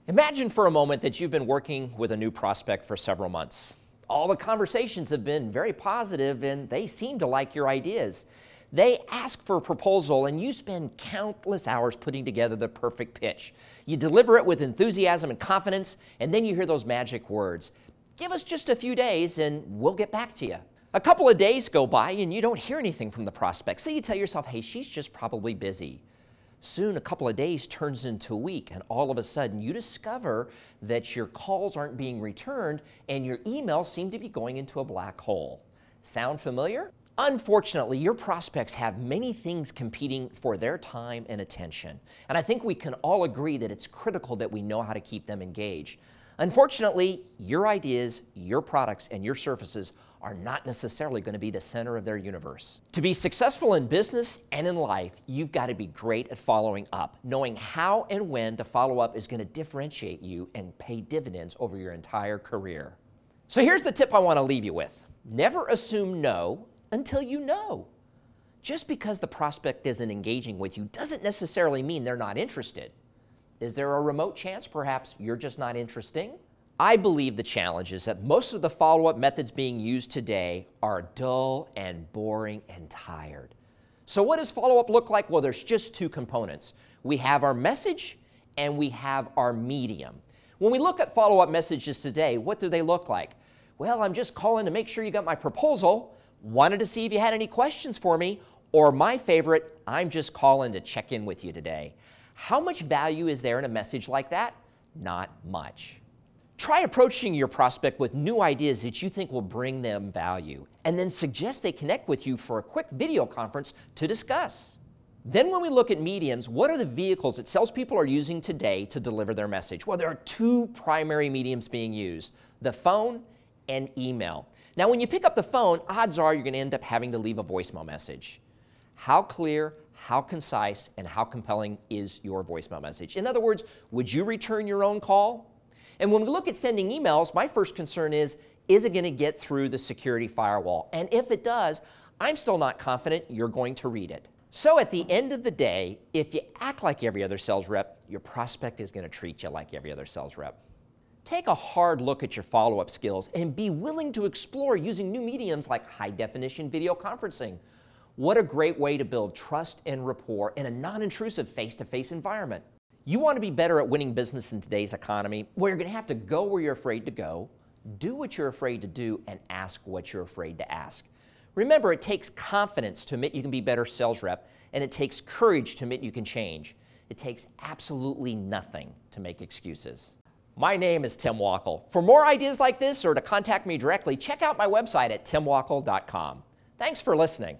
Imagine for a moment that you've been working with a new prospect for several months. All the conversations have been very positive and they seem to like your ideas. They ask for a proposal and you spend countless hours putting together the perfect pitch. You deliver it with enthusiasm and confidence, and then you hear those magic words. Give us just a few days and we'll get back to you. A couple of days go by and you don't hear anything from the prospect, so you tell yourself, hey, she's just probably busy. Soon a couple of days turns into a week, and all of a sudden you discover that your calls aren't being returned and your emails seem to be going into a black hole. Sound familiar? Unfortunately, your prospects have many things competing for their time and attention, and I think we can all agree that it's critical that we know how to keep them engaged. Unfortunately, your ideas, your products, and your services are not necessarily going to be the center of their universe. To be successful in business and in life, you've got to be great at following up. Knowing how and when to follow up is going to differentiate you and pay dividends over your entire career. So here's the tip I want to leave you with. Never assume no until you know. Just because the prospect isn't engaging with you doesn't necessarily mean they're not interested. Is there a remote chance perhaps you're just not interesting? I believe the challenge is that most of the follow-up methods being used today are dull and boring and tired. So what does follow-up look like? Well, there's just two components. We have our message and we have our medium. When we look at follow-up messages today, what do they look like? Well, I'm just calling to make sure you got my proposal, wanted to see if you had any questions for me, or my favorite, I'm just calling to check in with you today. How much value is there in a message like that? Not much. Try approaching your prospect with new ideas that you think will bring them value, and then suggest they connect with you for a quick video conference to discuss. Then when we look at mediums, what are the vehicles that salespeople are using today to deliver their message? Well, there are two primary mediums being used, the phone and email. Now, when you pick up the phone, odds are you're going to end up having to leave a voicemail message. How clear, how concise, and how compelling is your voicemail message? In other words, would you return your own call? And when we look at sending emails, my first concern is it going to get through the security firewall? And if it does, I'm still not confident you're going to read it. So at the end of the day, if you act like every other sales rep, your prospect is going to treat you like every other sales rep. Take a hard look at your follow-up skills and be willing to explore using new mediums like high-definition video conferencing. What a great way to build trust and rapport in a non-intrusive face-to-face environment. You want to be better at winning business in today's economy, where you're going to have to go where you're afraid to go, do what you're afraid to do, and ask what you're afraid to ask. Remember, it takes confidence to admit you can be a better sales rep, and it takes courage to admit you can change. It takes absolutely nothing to make excuses. My name is Tim Wackel. For more ideas like this or to contact me directly, check out my website at timwackel.com. Thanks for listening.